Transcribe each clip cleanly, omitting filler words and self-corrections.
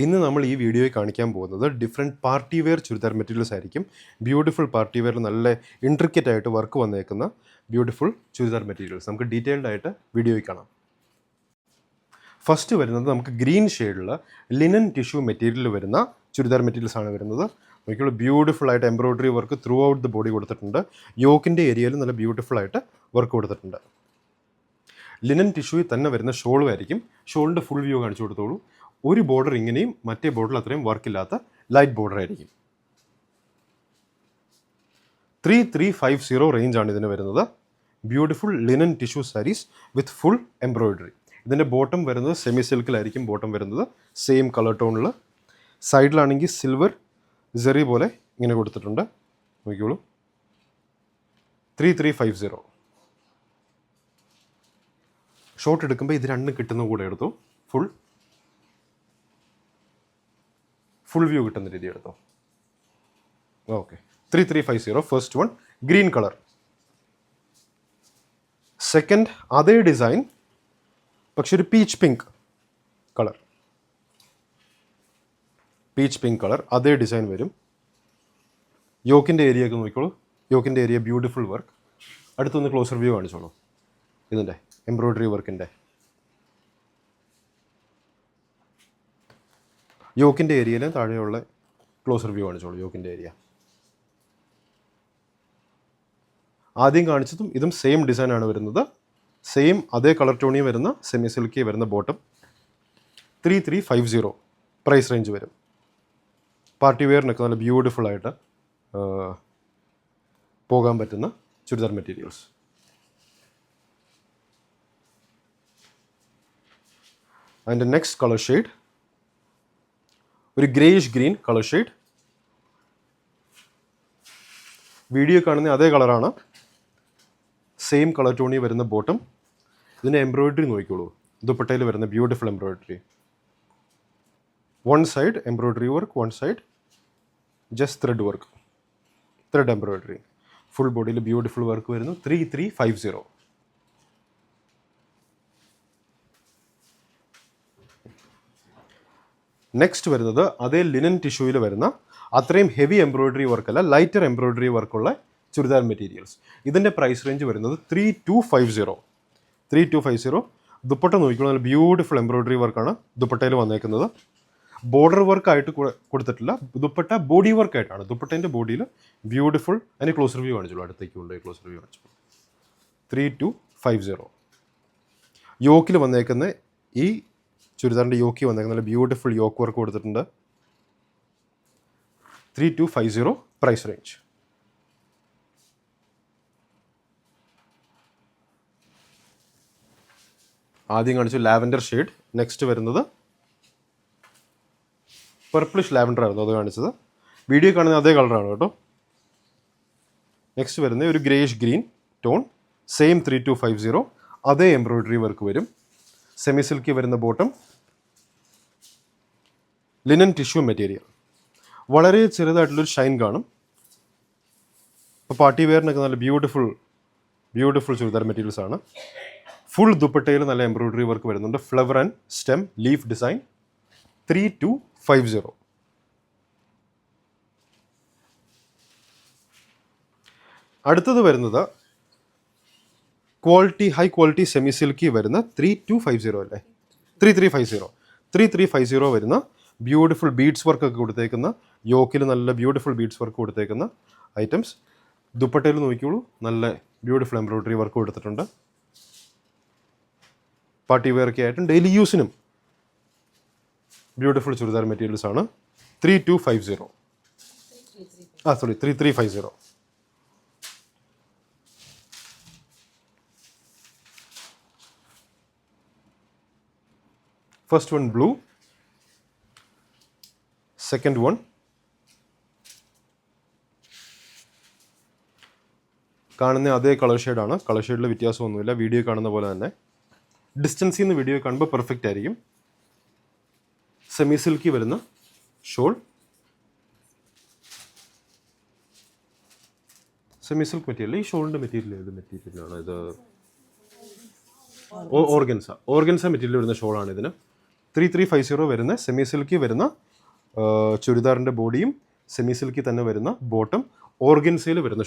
ഇന്ന് നമ്മൾ ഈ വീഡിയോയിൽ കാണിക്കാൻ പോകുന്നത് different party wear churidar materials ആയിരിക്കും. ബ്യൂട്ടിഫുൾ പാർട്ടി വെയറിൽ നല്ല ഇൻട്രിക്കറ്റ് ആയിട്ട് വർക്ക് വന്നേക്കുന്ന ബ്യൂട്ടിഫുൾ ചുരിദാർ മെറ്റീരിയൽസ് നമുക്ക് ഡീറ്റെയിൽഡ് ആയിട്ട് വീഡിയോയിൽ കാണാം. ഫസ്റ്റ് വരുന്നത് നമുക്ക് ഗ്രീൻ ഷെയ്ഡുള്ള ലിനൻ ടിഷ്യൂ മെറ്റീരിയൽ വരുന്ന ചുരിദാർ മെറ്റീരിയൽസ് ആണ് വരുന്നത്. നമുക്കുള്ള ബ്യൂട്ടിഫുൾ ആയിട്ട് embroidery work throughout the body കൊടുത്തിട്ടുണ്ട്. യോക്കിൻ്റെ ഏരിയയിൽ നല്ല ബ്യൂട്ടിഫുൾ ആയിട്ട് വർക്ക് കൊടുത്തിട്ടുണ്ട്. ലിനൻ ടിഷ്യൂയിൽ തന്നെ വരുന്ന ഷോളും ആയിരിക്കും. ഷോളിൻ്റെ ഫുൾ വ്യൂ കാണിച്ചു കൊടുത്തോളൂ. ഒരു ബോർഡർ ഇങ്ങനെയും മറ്റേ ബോർഡറിൽ അത്രയും വർക്കില്ലാത്ത ലൈറ്റ് ബോർഡർ ആയിരിക്കും. 3350 റേഞ്ചാണ് ഇതിന് വരുന്നത്. Beautiful linen tissue saris with full embroidery. ഇതിൻ്റെ ബോട്ടം വരുന്നത് സെമി സിൽക്കിലായിരിക്കും. ബോട്ടം വരുന്നത് സെയിം കളർ ടോണിൽ. സൈഡിലാണെങ്കിൽ സിൽവർ ജെറി പോലെ ഇങ്ങനെ കൊടുത്തിട്ടുണ്ട്. നോക്കിക്കോളൂ. 3350. ഷോർട്ട് എടുക്കുമ്പോൾ ഇത് രണ്ടും കിട്ടുന്ന കൂടെ എടുത്തു. ഫുൾ വ്യൂ കിട്ടുന്ന രീതി എടുത്തോ. Okay. 3350 first one green colour. Second അതേ ഡിസൈൻ പക്ഷെ ഒരു peach pink colour. Peach pink colour അതേ ഡിസൈൻ വരും. യോക്കിൻ്റെ ഏരിയ ഒക്കെ നോക്കിക്കോളൂ. യോക്കിൻ്റെ ഏരിയ ബ്യൂട്ടിഫുൾ വർക്ക്. അടുത്തൊന്ന് ക്ലോസർ വ്യൂ കാണിച്ചോളൂ. ഇതിൻ്റെ എംബ്രോയ്ഡറി വർക്കിൻ്റെ യോക്കിൻ്റെ ഏരിയയിൽ താഴെയുള്ള ക്ലോസർ വ്യൂ കാണിച്ചോളൂ. യോക്കിൻ്റെ ഏരിയ ആദ്യം കാണിച്ചതും ഇതും സെയിം ഡിസൈനാണ് വരുന്നത്. സെയിം അതേ കളർ ടോണി വരുന്ന സെമി സിൽക്കി വരുന്ന ബോട്ടം. 3350 പ്രൈസ് റേഞ്ച് വരും. പാർട്ടി വെയറിനൊക്കെ നല്ല ബ്യൂട്ടിഫുൾ ആയിട്ട് പോകാൻ പറ്റുന്ന ചുരിദാർ മെറ്റീരിയൽസ്. അതിൻ്റെ നെക്സ്റ്റ് കളർ ഷെയ്ഡ് ഒരു greyish green colour shade. Video കാണുന്ന അതേ കളറാണ്. സെയിം കളർ ടോണി വരുന്ന ബോട്ടം. ഇതിൻ്റെ എംബ്രോയ്ഡറി നോക്കിക്കോളൂ. ദുപ്പട്ടയിൽ വരുന്ന beautiful embroidery. One side embroidery work, one side just thread work. Thread embroidery. Full ബോഡിയിൽ ബ്യൂട്ടിഫുൾ വർക്ക് വരുന്നു. 3350. നെക്സ്റ്റ് വരുന്നത് അതേ ലിനൻ ടിഷ്യൂവിൽ വരുന്ന അത്രയും ഹെവി എംബ്രോയ്ഡറി വർക്കല്ല, ലൈറ്റർ എംബ്രോയ്ഡറി വർക്കുള്ള ചുരിദാർ മെറ്റീരിയൽസ്. ഇതിൻ്റെ പ്രൈസ് റേഞ്ച് വരുന്നത് 3250. 3250. ദുപ്പട്ട നോക്കിക്കോളൂ. നല്ല ബ്യൂട്ടിഫുൾ എംബ്രോയ്ഡറി വർക്കാണ് ദുപ്പട്ടയിൽ വന്നേക്കുന്നത്. ബോർഡർ വർക്കായിട്ട് കൊടുത്തിട്ടില്ല. ദുപ്പട്ട ബോഡി വർക്കായിട്ടാണ്. ദുപ്പട്ടേൻ്റെ ബോഡിയിൽ ബ്യൂട്ടിഫുൾ. അതിന് ക്ലോസർ വ്യൂ കാണിച്ചോളൂ. അടുത്തേക്ക് കൊണ്ടുപോയി ക്ലോസർ വ്യൂ കാണിച്ചോളൂ. 3250. യോക്കിൽ വന്നേക്കുന്ന ഈ ചുരിദാറിൻ്റെ യോക്കി വന്നേക്കുന്ന നല്ല ബ്യൂട്ടിഫുൾ യോക്ക് വർക്ക് കൊടുത്തിട്ടുണ്ട്. 3250 പ്രൈസ് റേഞ്ച്. ആദ്യം കാണിച്ചു ലാവൻഡർ ഷെയ്ഡ്. നെക്സ്റ്റ് വരുന്നത് പർപ്പിളിഷ് ലാവൻഡർ ആയിരുന്നു അത് കാണിച്ചത്. വീഡിയോ കാണുന്ന അതേ കളറാണ് കേട്ടോ. നെക്സ്റ്റ് വരുന്നത് ഒരു ഗ്രേയിഷ് ഗ്രീൻ ടോൺ. സെയിം 3250. അതേ എംബ്രോയ്ഡറി വർക്ക് വരും. സെമി സിൽക്കി വരുന്ന ബോട്ടം. Linen tissue material. വളരെ ചെറുതായിട്ടുള്ളൊരു ഷൈൻ കാണും. ഇപ്പോൾ പാർട്ടി വെയറിനൊക്കെ നല്ല ബ്യൂട്ടിഫുൾ ചുരിദാർ മെറ്റീരിയൽസ് ആണ്. ഫുൾ ദുപ്പട്ടയിൽ നല്ല എംബ്രോയ്ഡറി വർക്ക് വരുന്നുണ്ട്. Flower and stem leaf design. 3250. അടുത്തത് വരുന്നത് ഹൈ ക്വാളിറ്റി സെമി സിൽക്കി വരുന്ന 3250 അല്ലേ, 3350. 3350 വരുന്ന ബ്യൂട്ടിഫുൾ ബീഡ്സ് വർക്ക് ഒക്കെ കൊടുത്തേക്കുന്ന, യോക്കിൽ നല്ല ബ്യൂട്ടിഫുൾ ബീഡ്സ് വർക്ക് കൊടുത്തേക്കുന്ന ഐറ്റംസ്. ദുപ്പട്ടയിൽ നോക്കിയോളൂ. നല്ല ബ്യൂട്ടിഫുൾ എംബ്രോയ്ഡറി വർക്ക് കൊടുത്തിട്ടുണ്ട്. പാർട്ടി വെയറൊക്കെ ആയിട്ടും ഡെയിലി യൂസിനും ബ്യൂട്ടിഫുൾ ചുരിദാർ മെറ്റീരിയൽസ് ആണ്. 3250. 3350. First one blue, second one കാണുന്ന അതേ കളർ ഷെയ്ഡാണ്. കളർ ഷെയ്ഡിൽ വ്യത്യാസമൊന്നുമില്ല. വീഡിയോ കാണുന്ന പോലെ തന്നെ. ഡിസ്റ്റൻസിൽ നിന്ന് വീഡിയോ കാണുമ്പോൾ പെർഫെക്റ്റ് ആയിരിക്കും. സെമി സിൽക്കി വരുന്ന ഷോൾ. Semi silk material. ഈ ഷോളിൻ്റെ മെറ്റീരിയൽ ഏത് മെറ്റീരിയലാണ് ഇത്? ഓർഗൻസ മെറ്റീരിയൽ വരുന്ന ഷോളാണ് ഇതിന്. 3350 വരുന്ന സെമി സിൽക്കി വരുന്ന ചുരിദാറിൻ്റെ ബോഡിയും സെമി സിൽക്കി തന്നെ വരുന്ന ബോട്ടം, ഓർഗൻസയിൽ വരുന്ന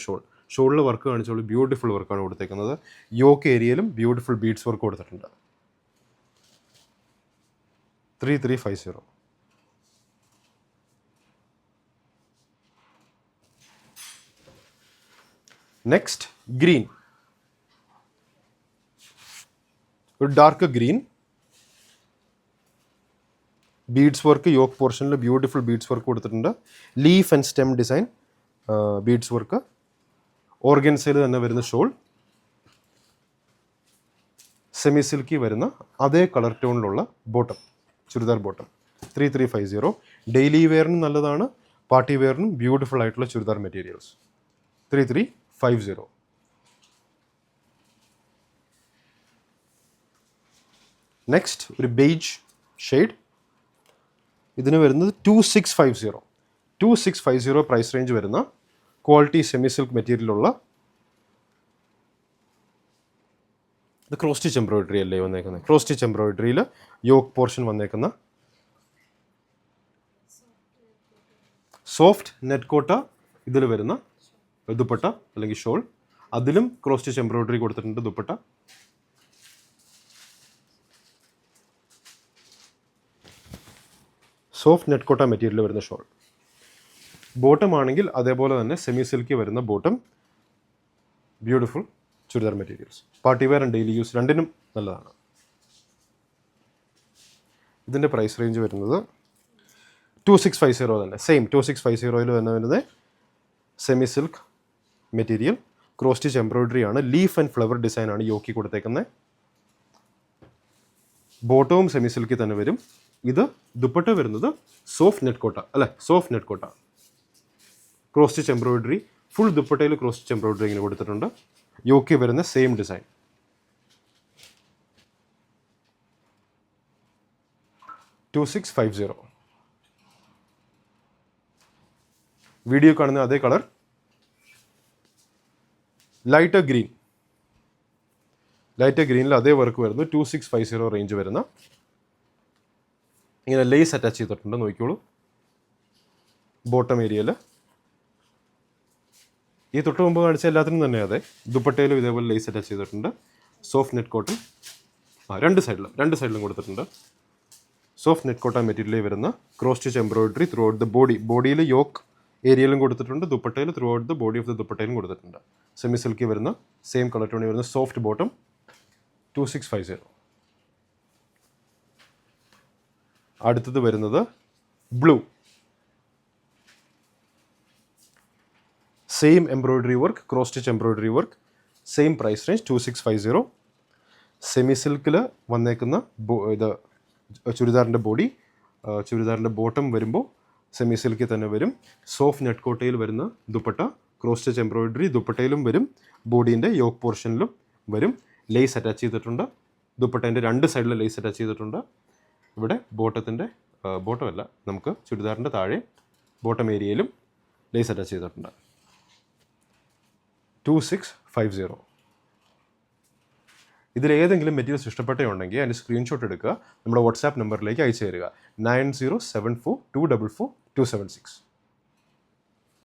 ഷോളിൽ വർക്ക് കാണിച്ചോളൂ. ബ്യൂട്ടിഫുൾ വർക്കാണ് കൊടുത്തേക്കുന്നത്. യോക്ക് ഏരിയയിലും ബ്യൂട്ടിഫുൾ ബീഡ്സ് വർക്ക് കൊടുത്തിട്ടുണ്ട്. 3350. നെക്സ്റ്റ് ഗ്രീൻ, ഒരു dark green, beads work yoke പോർഷനിൽ ബ്യൂട്ടിഫുൾ ബീഡ്സ് വർക്ക് കൊടുത്തിട്ടുണ്ട്. Leaf and stem design beads work, ഓർഗൻസയിൽ തന്നെ വരുന്ന ഷോൾ, സെമി സിൽക്കി വരുന്ന അതേ കളർ ടോണിലുള്ള ബോട്ടം, ചുരിദാർ ബോട്ടം. 3350. ഡെയിലി വെയറിനും നല്ലതാണ്, പാർട്ടി വെയറിനും ബ്യൂട്ടിഫുൾ ആയിട്ടുള്ള ചുരിദാർ മെറ്റീരിയൽസ്. 3350. നെക്സ്റ്റ് ഒരു ബേജ് ഷെയ്ഡ്, ഇതിന് വരുന്നത് 2650. 2650 പ്രൈസ് റേഞ്ച് വരുന്ന ക്വാളിറ്റി സെമി സിൽക്ക് മെറ്റീരിയലുള്ള, ഇത് ക്രോസ് സ്റ്റിച്ച് എംബ്രോയിഡറി അല്ലേ വന്നേക്കുന്നത്. ക്രോസ് സ്റ്റിച്ച് എംബ്രോയിഡറിയിൽ യോക്ക് പോർഷൻ വന്നേക്കുന്ന സോഫ്റ്റ് നെറ്റ് കോട്ട, ഇതിൽ വരുന്ന ദുപ്പട്ട അല്ലെങ്കിൽ ഷോൾ, അതിലും ക്രോസ് സ്റ്റിച്ച് എംബ്രോയിഡറി കൊടുത്തിട്ടുണ്ട്. Dupatta soft net Kota material വരുന്ന ഷോൾ. ബോട്ടം ആണെങ്കിൽ അതേപോലെ തന്നെ സെമി സിൽക്കി വരുന്ന bottom, beautiful churidar materials. Party wear and daily use രണ്ടിനും നല്ലതാണ്. ഇതിൻ്റെ പ്രൈസ് റേഞ്ച് വരുന്നത് 2650 തന്നെ. സെയിം 2650 തന്നെ വരുന്നത് semi silk material, cross stitch embroidery ആണ്, ലീഫ് ആൻഡ് ഫ്ലവർ ഡിസൈൻ ആണ് യോക്കി കൊടുത്തേക്കുന്നത്. ബോട്ടവും സെമി സിൽക്കി തന്നെ വരും. ഇത് ദുപ്പട്ട വരുന്നത് സോഫ്റ്റ് നെറ്റ് കോട്ട അല്ലേ, soft net cotton, cross stitch embroidery, full ദുപ്പട്ടയിൽ ക്രോസ് സ്റ്റിച്ച് എംബ്രോയിഡറി ഇങ്ങനെ കൊടുത്തിട്ടുണ്ട്. യോക്കി വരുന്ന സെയിം ഡിസൈൻ. 2650. വീഡിയോ കാണുന്ന അതേ കളർ, ലൈറ്റ് ഗ്രീൻ, ലൈറ്റ് ഗ്രീനിൽ അതേ വർക്ക് വരുന്നു. 2650 റേഞ്ച് വരുന്ന, ഇങ്ങനെ ലേസ് അറ്റാച്ച് ചെയ്തിട്ടുണ്ട്, നോക്കിക്കോളൂ. ബോട്ടം ഏരിയയിൽ ഈ തൊട്ട് മുമ്പ് കാണിച്ച എല്ലാത്തിനും തന്നെ അതെ, ദുപ്പട്ടയിലും ഇതേപോലെ ലേസ് അറ്റാച്ച് ചെയ്തിട്ടുണ്ട്. സോഫ്റ്റ് നെറ്റ് കോട്ടൺ രണ്ട് സൈഡിലും കൊടുത്തിട്ടുണ്ട്. സോഫ്റ്റ് നെറ്റ് കോട്ടൺ മെറ്റീരിയലിൽ വരുന്ന cross stitch embroidery throughout the body, ബോഡിയിൽ യോക്ക് ഏരിയയിലും കൊടുത്തിട്ടുണ്ട്. ദുപ്പട്ടയിൽ throughout the body of the ദുപ്പട്ടയിലും കൊടുത്തിട്ടുണ്ട്. സെമി സിൽക്കി വരുന്ന സെയിം കളർ ടോണിൽ വരുന്ന സോഫ്റ്റ് ബോട്ടം. 2650. അടുത്തത് വരുന്നത് blue, same embroidery work, cross stitch embroidery work, same price range 2650. Semi സിൽക്കിൽ വന്നേക്കുന്ന ഇത് ചുരിദാറിൻ്റെ ബോഡി, ചുരിദാറിൻ്റെ ബോട്ടം വരുമ്പോൾ സെമി സിൽക്കി തന്നെ വരും. സോഫ്റ്റ് നെറ്റ് കോട്ടയിൽ വരുന്ന ദുപ്പട്ട, ക്രോസ് സ്റ്റിച്ച് എംബ്രോയിഡറി ദുപ്പട്ടയിലും വരും, ബോഡീൻ്റെ യോക്ക് പോർഷനിലും വരും. ലേസ് അറ്റാച്ച് ചെയ്തിട്ടുണ്ട്. ദുപ്പട്ടേൻ്റെ രണ്ട് സൈഡിൽ ലേസ് അറ്റാച്ച് ചെയ്തിട്ടുണ്ട്. ഇവിടെ ബോട്ടമല്ല, നമുക്ക് ചുരിദാറിൻ്റെ താഴെ ബോട്ടം ഏരിയയിലും ലേസ് അറ്റാച്ച് ചെയ്തിട്ടുണ്ട്. 2650. ഇതിലേതെങ്കിലും മെറ്റീരിയൽസ് ഇഷ്ടപ്പെട്ടുണ്ടെങ്കിൽ അതിൻ്റെ സ്ക്രീൻഷോട്ട് എടുക്കുക, നമ്മുടെ വാട്സാപ്പ് നമ്പറിലേക്ക് അയച്ചു തരിക. 9074244276.